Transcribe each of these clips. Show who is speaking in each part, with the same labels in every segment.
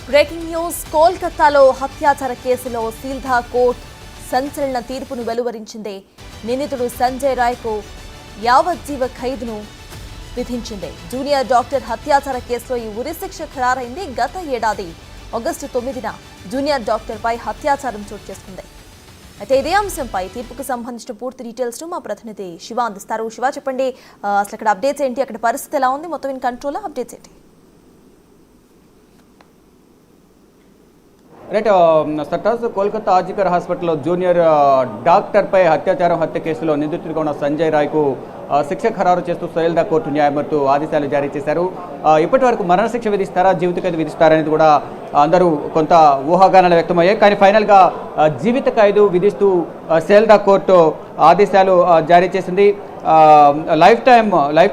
Speaker 1: Breaking news కోల్కతాలో హత్యాచార కేసులో Sealdah court సంచలన తీర్పును వెలువరించింది. నిందితుడు సంజయ్ రాయ్కు యావజ్జీవ ఖైదును విధించింది. జూనియర్ డాక్టర్ హత్యాచార కేసులో ఈ ఉరిశిక్ష ఖరారైంది. గత ఏడాది ఆగస్టు 9న జూనియర్ డాక్టర్పై హత్యాచారం చోటు చేసుకుంది. అయితే ఇదే అంశంపై తీర్పుకు సంబంధించిన పూర్తి డీటెయిల్స్ మా ప్రతినిధి శివ అందిస్తారు. శివ, చెప్పండి, అసలు అక్కడ అప్డేట్స్ ఏంటి, అక్కడ పరిస్థితి ఎలా ఉంది, మొత్తం ఇన్ కంట్రోల్, అప్డేట్స్ ఏంటి?
Speaker 2: రైట్ సర్టాస్ కోల్కతా ఆర్జికర్ హాస్పిటల్లో జూనియర్ డాక్టర్పై హత్య కేసులో నిందితుడిగా ఉన్న సంజయ్ రాయ్కు శిక్ష ఖరారు చేస్తూ సైల్దా కోర్టు న్యాయమూర్తి ఆదేశాలు జారీ చేశారు. ఇప్పటి వరకు మరణశిక్ష విధిస్తారా, జీవిత ఖైదు విధిస్తారా అనేది కూడా అందరూ కొంత ఊహాగానాలు వ్యక్తమయ్యాయి. కానీ ఫైనల్గా జీవిత ఖైదు విధిస్తూ సైల్దా కోర్టు ఆదేశాలు జారీ చేసింది. లైఫ్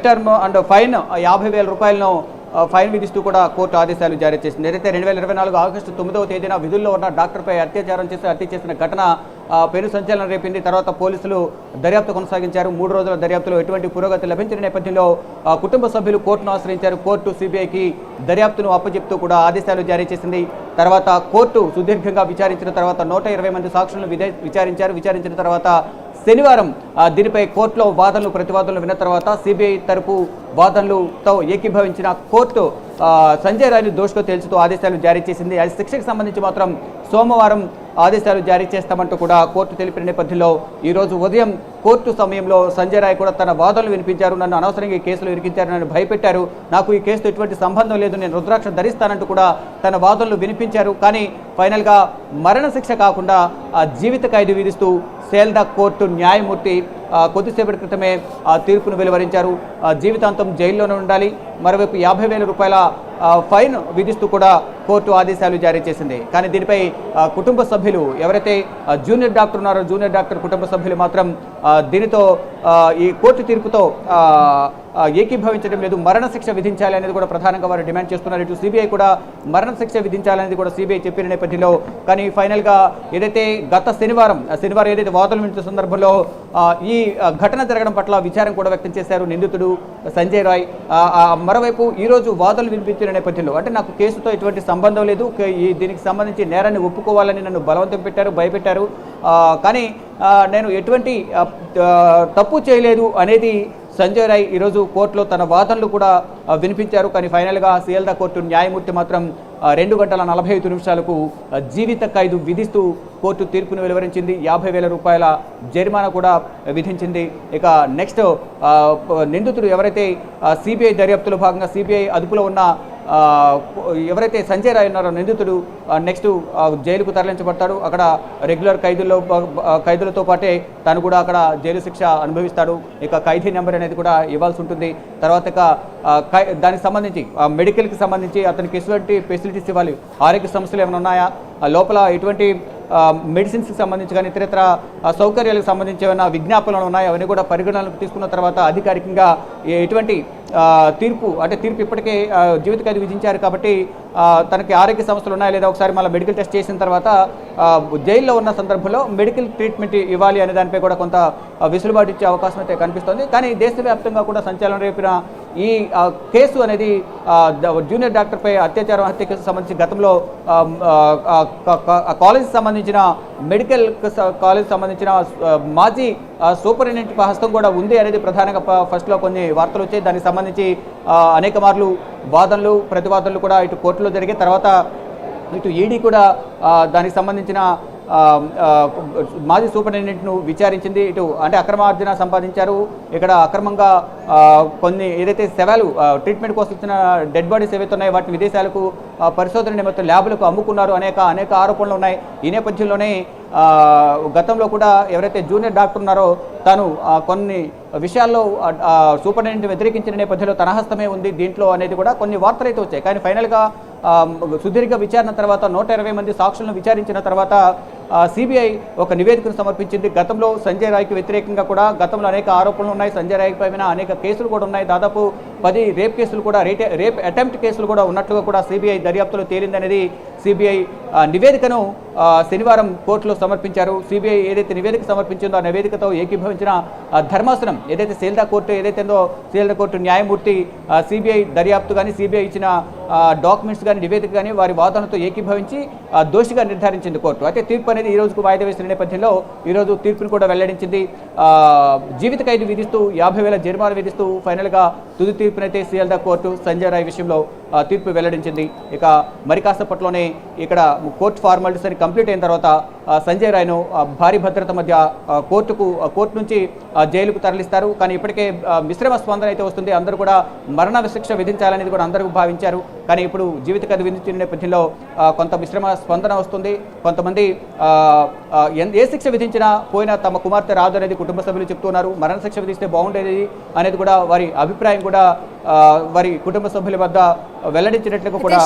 Speaker 2: టర్మ్ అండ్ ఫైన్ 50,000 రూపాయలను ఫైన్ విధిస్తూ కూడా కోర్టు ఆదేశాలు జారీ చేసింది. ఏదైతే 2024 ఆగస్టు 9వ తేదీన విధుల్లో ఉన్న డాక్టర్పై హత్య చేసిన ఘటన పెను సంచలనం రేపింది. తర్వాత పోలీసులు దర్యాప్తు కొనసాగించారు. 3 రోజుల దర్యాప్తులో ఎటువంటి పురోగతి లభించిన నేపథ్యంలో కుటుంబ సభ్యులు కోర్టును ఆశ్రయించారు. కోర్టు సిబిఐకి దర్యాప్తును అప్పచెప్తూ కూడా ఆదేశాలు జారీ చేసింది. తర్వాత కోర్టు సుదీర్ఘంగా విచారించిన తర్వాత 120 మంది సాక్షులను విచారించిన తర్వాత శనివారం దీనిపై కోర్టులో వాదనలు ప్రతివాదనలు విన్న తర్వాత సిబిఐ తరపు వాదనలతో ఏకీభవించిన కోర్టు సంజయ్ రాయ్ను దోషిగా తేల్చుతూ ఆదేశాలు జారీ చేసింది. అది శిక్షకు సంబంధించి మాత్రం సోమవారం ఆదేశాలు జారీ చేస్తామంటూ కూడా కోర్టు తెలిపిన నేపథ్యంలో ఈరోజు ఉదయం కోర్టు సమయంలో సంజయ్ రాయ్ కూడా తన వాదనలు వినిపించారు. నన్ను అనవసరంగా ఈ కేసులో ఇరికించారు, నన్ను భయపెట్టారు, నాకు ఈ కేసుతో ఎటువంటి సంబంధం లేదు, నేను రుద్రాక్ష ధరిస్తానంటూ కూడా తన వాదనలు వినిపించారు. కానీ ఫైనల్గా మరణశిక్ష కాకుండా జీవిత ఖైదు విధిస్తూ సైల్దా కోర్టు న్యాయమూర్తి కొద్దిసేపటి క్రితమే తీర్పును వెలువరించారు. జీవితాంతం జైల్లోనే ఉండాలి, మరోవైపు 50,000 రూపాయల ఫైన్ విధిస్తూ కూడా కోర్టు ఆదేశాలు జారీ చేసింది. కానీ దీనిపై కుటుంబ సభ్యులు ఎవరైతే జూనియర్ డాక్టర్ ఉన్నారో జూనియర్ డాక్టర్ కుటుంబ సభ్యులు మాత్రం దీనితో ఈ కోర్టు తీర్పుతో ఏకీభవించడం లేదు. మరణశిక్ష విధించాలి అనేది కూడా ప్రధానంగా వారు డిమాండ్ చేస్తున్నారు. ఇటు సిబిఐ కూడా మరణశిక్ష విధించాలనేది కూడా సిబిఐ చెప్పిన నేపథ్యంలో కానీ ఫైనల్గా ఏదైతే గత శనివారం ఏదైతే వాదనలు వింటున్న సందర్భంలో ఈ ఘటన జరగడం పట్ల విచారం కూడా వ్యక్తం చేశారు నిందితుడు సంజయ్ రాయ్. మరోవైపు ఈరోజు వాదనలు వినిపించిన నేపథ్యంలో అంటే నాకు కేసుతో ఎటువంటి సంబంధం లేదు, దీనికి సంబంధించి నేరాన్ని ఒప్పుకోవాలని నన్ను బలవంతం పెట్టారు, భయపెట్టారు, కానీ నేను ఎటువంటి తప్పు చేయలేదు అనేది సంజయ్ రాయ్ ఈరోజు కోర్టులో తన వాదనలు కూడా వినిపించారు. కానీ ఫైనల్గా సైల్దా కోర్టు న్యాయమూర్తి మాత్రం 2 గంటల 45 నిమిషాలకు జీవిత ఖైదు విధిస్తూ కోర్టు తీర్పును వెలువరించింది. 50,000 రూపాయల జరిమానా కూడా విధించింది. ఇక నెక్స్ట్ నిందితుడు ఎవరైతే సిబిఐ దర్యాప్తులో భాగంగా సిబిఐ అదుపులో ఉన్న ఎవరైతే సంజయ్ రాయ్ ఉన్నారో నిందితుడు నెక్స్ట్ జైలుకు తరలించబడతాడు. అక్కడ రెగ్యులర్ ఖైదులతో పాటే తను కూడా అక్కడ జైలు శిక్ష అనుభవిస్తాడు. ఇక ఖైదీ నెంబర్ అనేది కూడా ఇవ్వాల్సి ఉంటుంది. తర్వాత ఇక దానికి సంబంధించి మెడికల్కి సంబంధించి అతనికి ఎటువంటి ఫెసిలిటీస్ ఇవ్వాలి, ఆరోగ్య సమస్యలు ఏమైనా ఉన్నాయా, లోపల ఎటువంటి మెడిసిన్స్కి సంబంధించి కానీ ఇతరత్ర సౌకర్యాలకు సంబంధించి ఏమైనా విజ్ఞాపనలు ఉన్నాయో అవన్నీ కూడా పరిగణనలోకి తీసుకున్న తర్వాత అధికారికంగా ఎటువంటి తీర్పు ఇప్పటికే జీవిత ఖైదు విధించారు కాబట్టి తనకి ఆరోగ్య సమస్యలు ఉన్నాయా లేదా ఒకసారి మళ్ళీ మెడికల్ టెస్ట్ చేసిన తర్వాత జైల్లో ఉన్న సందర్భంలో మెడికల్ ట్రీట్మెంట్ ఇవ్వాలి అనే దానిపై కూడా కొంత వెసులుబాటు ఇచ్చే అవకాశం అయితే కనిపిస్తోంది. కానీ దేశవ్యాప్తంగా కూడా సంచలనం రేపిన ఈ కేసు అనేది జూనియర్ డాక్టర్పై హత్య కేసు సంబంధించి గతంలో కాలేజీకి సంబంధించిన మెడికల్ కాలేజ్ సంబంధించిన మాజీ సూపరింటెండెంట్ హస్తం కూడా ఉంది అనేది ప్రధానంగా ఫస్ట్లో కొన్ని వార్తలు వచ్చాయి. దానికి సంబంధించి అనేక మార్లు వాదనలు ప్రతివాదనలు కూడా ఇటు కోర్టులో జరిగే తర్వాత ఇటు ఈడీ కూడా దానికి సంబంధించిన మాజీ సూపరింటెండెంట్ను విచారించింది. ఇటు అంటే అక్రమార్జన సంపాదించారు, ఇక్కడ అక్రమంగా కొన్ని ఏదైతే శవాలు ట్రీట్మెంట్ కోసం ఇచ్చిన డెడ్ బాడీస్ ఏవైతే ఉన్నాయో వాటిని విదేశాలకు పరిశోధన నిమిత్తం ల్యాబులకు అమ్ముకున్నారు, అనేక ఆరోపణలు ఉన్నాయి. ఈ నేపథ్యంలోనే గతంలో కూడా ఎవరైతే జూనియర్ డాక్టర్ ఉన్నారో తాను కొన్ని విషయాల్లో సూపరింటెండెంట్ వ్యతిరేకించిన నేపథ్యంలో తన హస్తమే ఉంది దీంట్లో అనేది కూడా కొన్ని వార్తలు అయితే వచ్చాయి. కానీ ఫైనల్గా సుదీర్ఘ విచారణ తర్వాత 120 మంది సాక్షులను విచారించిన తర్వాత సిబిఐ ఒక నివేదికను సమర్పించింది. గతంలో సంజయ్ రాయ్కి వ్యతిరేకంగా కూడా గతంలో అనేక ఆరోపణలు ఉన్నాయి. సంజయ్ రాయ్ పైన అనేక కేసులు కూడా ఉన్నాయి. దాదాపు 10 రేప్ కేసులు కూడా రేప్ అటెంప్ట్ కేసులు కూడా ఉన్నట్లుగా కూడా సిబిఐ దర్యాప్తులో తేలిందనేది సిబిఐ నివేదికను శనివారం కోర్టులో సమర్పించారు. సిబిఐ ఏదైతే నివేదిక సమర్పించిందో ఆ నివేదికతో ఏకీభవించిన ధర్మాసనం ఏదైతే సేల్దా కోర్టు ఏదైతేందో సేల్దా కోర్టు న్యాయమూర్తి సిబిఐ దర్యాప్తు కానీ సిబిఐ ఇచ్చిన డాక్యుమెంట్స్ కానీ నివేదిక కానీ వారి వాదనతో ఏకీభవించి దోషిగా నిర్ధారించింది కోర్టు. అయితే తీర్పు అనేది ఈ రోజుకు వాయిదా వేసిన నేపథ్యంలో ఈరోజు తీర్పును కూడా వెల్లడించింది. జీవిత ఖైదు విధిస్తూ 50,000 జరిమానా విధిస్తూ ఫైనల్గా తుది తీర్పునైతే సేల్దా కోర్టు సంజయ్ రాయ్ విషయంలో తీర్పు వెల్లడించింది. ఇక మరి కాసేపట్లోనే ఇక్కడ కోర్టు ఫార్మాలిటీస్ అని కంప్లీట్ అయిన తర్వాత సంజయ్ రాయ్ను భారీ భద్రత మధ్య కోర్టు నుంచి జైలుకు తరలిస్తారు. కానీ ఇప్పటికే మిశ్రమ స్పందన అయితే వస్తుంది. అందరూ కూడా మరణ శిక్ష విధించాలనేది కూడా అందరూ భావించారు. కానీ ఇప్పుడు జీవిత ఖైదు విధించిన నేపథ్యంలో కొంత మిశ్రమ స్పందన వస్తుంది. కొంతమంది ఏ శిక్ష విధించినా పోయినా తమ కుమార్తె రాదు అనేది కుటుంబ సభ్యులు చెప్తున్నారు. మరణ శిక్ష విధిస్తే బాగుండేది అనేది కూడా వారి అభిప్రాయం కూడా వారి కుటుంబ సభ్యుల వద్ద వెల్లడించినట్లుగా కూడా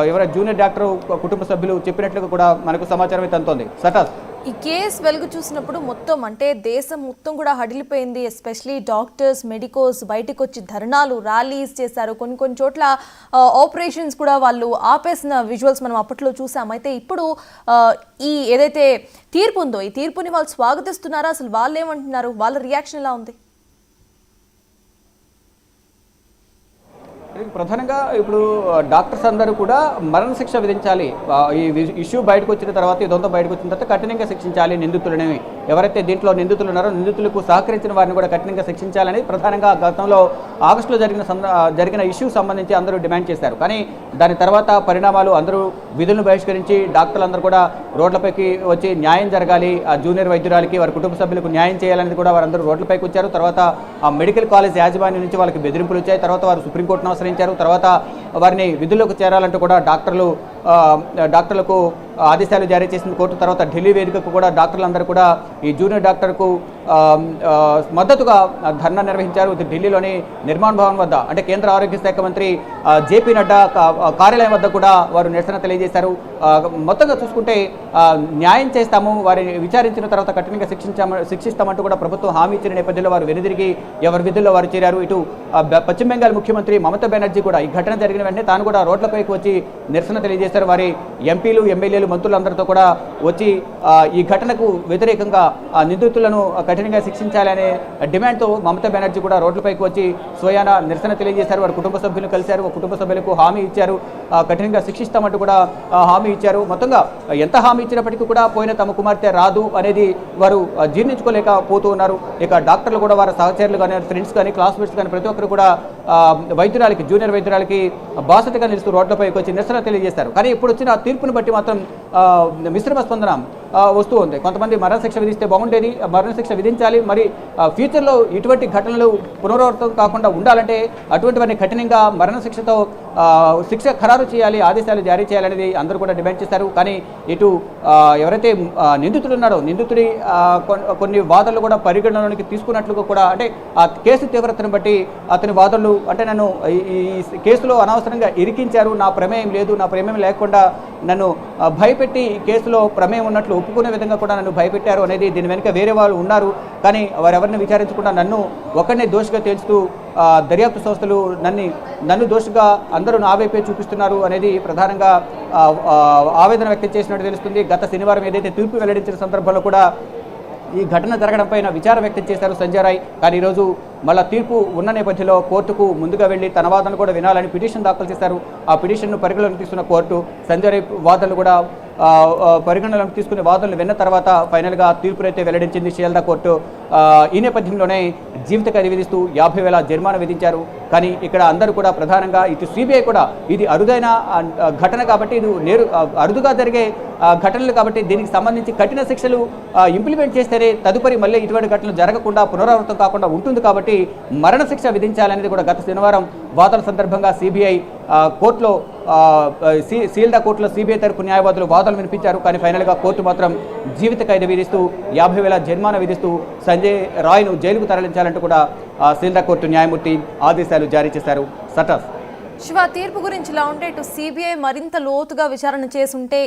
Speaker 2: ఎవరైనా జూనియర్ డాక్టర్ కుటుంబ సభ్యులు చెప్పినట్లుగా కూడా మనకు సమాచారం అయితే అందుతోంది. సటాస్
Speaker 1: ఈ కేసు వెలుగు చూసినప్పుడు మొత్తం అంటే దేశం మొత్తం కూడా హడిలిపోయింది. ఎస్పెషలీ డాక్టర్స్ మెడికోస్ బయటకు వచ్చి ధర్నాలు ర్యాలీస్ చేశారు. కొన్ని చోట్ల ఆపరేషన్స్ కూడా వాళ్ళు ఆపేసిన విజువల్స్ మనం అప్పట్లో చూసాం. అయితే ఇప్పుడు ఈ ఏదైతే తీర్పు ఉందో ఈ తీర్పుని వాళ్ళు స్వాగతిస్తున్నారా? అసలు వాళ్ళు ఏమంటున్నారు? వాళ్ళ రియాక్షన్ ఎలా ఉంది?
Speaker 2: ప్రధానంగా ఇప్పుడు డాక్టర్స్ అందరూ కూడా మరణశిక్ష విధించాలి. ఈ ఇష్యూ బయటకు వచ్చిన తర్వాత ఇదంతా బయటకు వచ్చిన తర్వాత కఠినంగా శిక్షించాలి నిందితులని. ఎవరైతే దీంట్లో నిందితులు ఉన్నారో నిందితులకు సహకరించిన వారిని కూడా కఠినంగా శిక్షించాలని ప్రధానంగా గతంలో ఆగస్టులో జరిగిన ఇష్యూ సంబంధించి అందరూ డిమాండ్ చేశారు. కానీ దాని తర్వాత పరిణామాలు అందరూ విధులను బహిష్కరించి డాక్టర్లందరూ కూడా రోడ్లపైకి వచ్చి న్యాయం జరగాలి, ఆ జూనియర్ వైద్యురాలకి వారి కుటుంబ సభ్యులకు న్యాయం చేయాలనేది కూడా వారందరూ రోడ్లపైకి వచ్చారు. తర్వాత ఆ మెడికల్ కాలేజ్ యాజమాన్యం నుంచి వాళ్ళకి బెదిరింపులు వచ్చాయి. తర్వాత వారు సుప్రీంకోర్టును ఆశ్రయించారు. తర్వాత వారిని విధుల్లోకి చేరాలంటూ కూడా డాక్టర్లకు ఆదేశాలు జారీ చేసిన కోర్టు. తర్వాత ఢిల్లీ వేదికకు కూడా డాక్టర్లందరూ కూడా ఈ జూనియర్ డాక్టర్కు మద్దతుగా ధర్నా నిర్వహించారు. ఢిల్లీలోని నిర్మాణ్ భవన్ వద్ద అంటే కేంద్ర ఆరోగ్య శాఖ మంత్రి జేపీ నడ్డా కార్యాలయం వద్ద కూడా వారు నిరసన తెలియజేశారు. మొత్తంగా చూసుకుంటే న్యాయం చేస్తాము, వారిని విచారించిన తర్వాత కఠినంగా శిక్షిస్తామంటూ కూడా ప్రభుత్వం హామీ ఇచ్చిన నేపథ్యంలో వారు వెనుదిరిగి ఎవరి విధుల్లో వారు చేరారు. ఇటు పశ్చిమ బెంగాల్ ముఖ్యమంత్రి మమతా బెనర్జీ కూడా ఈ ఘటన జరిగిన వెంటనే తాను కూడా రోడ్లపైకి వచ్చి నిరసన తెలియజేశారు. వారి ఎంపీలు ఎమ్మెల్యేలు మంత్రులందరితో కూడా వచ్చి ఈ ఘటనకు వ్యతిరేకంగా నిందితులను కఠినంగా శిక్షించాలనే డిమాండ్తో మమతా బెనర్జీ కూడా రోడ్లపైకి వచ్చి స్వయాన నిరసన తెలియజేశారు. వారి కుటుంబ సభ్యులను కలిశారు. కుటుంబ సభ్యులకు హామీ ఇచ్చారు, కఠినంగా శిక్షిస్తామంటూ కూడా హామీ ఇచ్చారు. మొత్తంగా ఎంత హామీ ఇచ్చినప్పటికీ కూడా పోయిన తమ కుమార్తె రాదు అనేది వారు జీర్ణించుకోలేకపోతూ ఉన్నారు. ఇక డాక్టర్లు కూడా వారి సహచరులు కానీ ఫ్రెండ్స్ కానీ క్లాస్మేట్స్ కానీ ప్రతి ఒక్కరు కూడా వైద్యురాలకి జూనియర్ వైద్యురాలకి బాసటగా నిలుస్తూ రోడ్లపైకి వచ్చి నిరసన తెలియజేశారు. కానీ ఇప్పుడు వచ్చిన తీర్పును బట్టి మాత్రం మిశ్రమ స్పందన వస్తూ ఉంది. కొంతమంది మరణశిక్ష విధిస్తే బాగుండేది, మరణశిక్ష విధించాలి, మరి ఫ్యూచర్లో ఇటువంటి ఘటనలు పునరావృతం కాకుండా ఉండాలంటే అటువంటి వారిని కఠినంగా మరణశిక్షతో శిక్ష ఖరారు చేయాలి, ఆదేశాలు జారీ చేయాలనేది అందరూ కూడా డిమాండ్ చేశారు. కానీ ఇటు ఎవరైతే నిందితులు ఉన్నారో నిందితుడి కొన్ని వాదనలు కూడా పరిగణనలోకి తీసుకున్నట్లుగా కూడా అంటే ఆ కేసు తీవ్రతను బట్టి అతని వాదనలు అంటే నన్ను ఈ కేసులో అనవసరంగా ఇరికించారు, నా ప్రమేయం లేదు, నా ప్రమేయం లేకుండా నన్ను భయపెట్టి ఈ కేసులో ప్రమేయం ఉన్నట్లు ఒప్పుకునే విధంగా కూడా నన్ను భయపెట్టారు అనేది దీని వెనుక వేరే వాళ్ళు ఉన్నారు. కానీ వారెవరిని విచారించకుండా నన్ను ఒకరినే దోషిగా తేల్చుతూ దర్యాప్తు సంస్థలు నన్ను దోషిగా అందరూ నా వైపే చూపిస్తున్నారు అనేది ప్రధానంగా ఆవేదన వ్యక్తం చేసినట్టు తెలుస్తుంది. గత శనివారం ఏదైతే తీర్పు వెల్లడించిన సందర్భంలో కూడా ఈ ఘటన జరగడంపైన విచారం వ్యక్తం చేశారు సంజయ్ రాయ్. కానీ ఈరోజు మళ్ళా తీర్పు ఉన్న నేపథ్యంలో కోర్టుకు ముందుగా వెళ్లి తన వాదనలు కూడా వినాలని పిటిషన్ దాఖలు చేశారు. ఆ పిటిషన్ను పరిగణలోకి తీసుకున్న కోర్టు సంజయ్ రాయ్ వాదనలు కూడా పరిగణనలోకి తీసుకునే వాదనలు విన్న తర్వాత ఫైనల్గా తీర్పునైతే వెల్లడించింది సేల్దా కోర్టు. ఈ నేపథ్యంలోనే జీవిత ఖైదు విధిస్తూ 50,000 జరిమానా విధించారు. కానీ ఇక్కడ అందరూ కూడా ప్రధానంగా ఇటు సిబిఐ కూడా ఇది అరుదైన ఘటన కాబట్టి ఇది అరుదుగా జరిగే ఘటనలు కాబట్టి దీనికి సంబంధించి కఠిన శిక్షలు ఇంప్లిమెంట్ చేస్తేనే తదుపరి మళ్ళీ ఇటువంటి ఘటనలు జరగకుండా పునరావృతం కాకుండా ఉంటుంది కాబట్టి మరణశిక్ష విధించాలనేది కూడా గత శనివారం వాదన సందర్భంగా సిబిఐ కోర్టులో సీల్దా కోర్టులో సిబిఐ తరపు న్యాయవాదులు వాదనలు వినిపించారు. కానీ ఫైనల్గా కోర్టు మాత్రం జీవిత ఖైదు విధిస్తూ 50,000 జరిమానా విధిస్తూ సంజయ్ రాయ్ను జైలుకు తరలించాలంటూ కూడా సీల్దా కోర్టు న్యాయమూర్తి ఆదేశాలు జారీ చేశారు. సటాస్
Speaker 1: శివ తీర్పు గురించి ఇలా ఉంటే ఇటు సిబిఐ మరింత లోతుగా విచారణ చేసుంటే